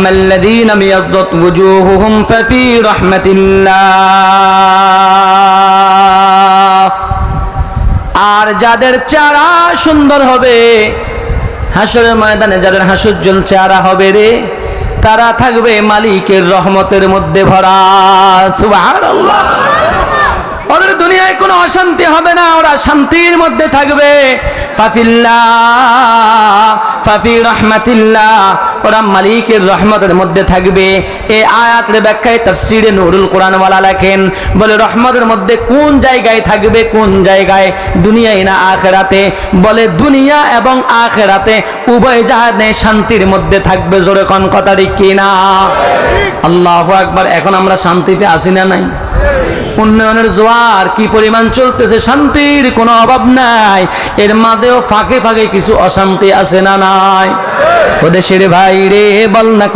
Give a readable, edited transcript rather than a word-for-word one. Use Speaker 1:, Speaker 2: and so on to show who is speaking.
Speaker 1: ফাআম্মাল্লাযীনা বিয়াদ্দাত ওয়ুজুহুহুম ফাফী রাহমাতিল্লাহ। আর যাদের চেহারা সুন্দর হবে, হাসরের ময়দানে যাদের হাস্যোজ্জ্বল চেহারা হবে রে, তারা থাকবে মালিকের রহমতের মধ্যে ভরা। সুবহানাল্লাহ। ওদের দুনিয়ায় কোনো অশান্তি হবে না, ওরা শান্তির মধ্যে থাকবে। ফাফি রাহমাতিল্লাহ, ওরা মালিকের রহমতের মধ্যে থাকবে। এই আয়াতের ব্যাখ্যায় তাফসীরে নুরুল কোরআন ওয়ালা লেখেন, বলে রহমতের মধ্যে কোন জায়গায় থাকবে, কোন জায়গায়, দুনিয়ায় না আখিরাতে? বলে দুনিয়া এবং আখিরাতে উভয় জাহানে শান্তির মধ্যে থাকবে। জোরে কোন কথা ঠিক কিনা? আল্লাহু আকবার। এখন আমরা শান্তিতে আছি না নাই? উন্নয়নের জোয়ার কি পরিমাণ চলতেছে, শান্তির কোনো অভাব নাই। এর মাঝেও ফাঁকে ফাঁকে কিছু অশান্তি আছে না নাই? ও দেশের ভাই রে, বল না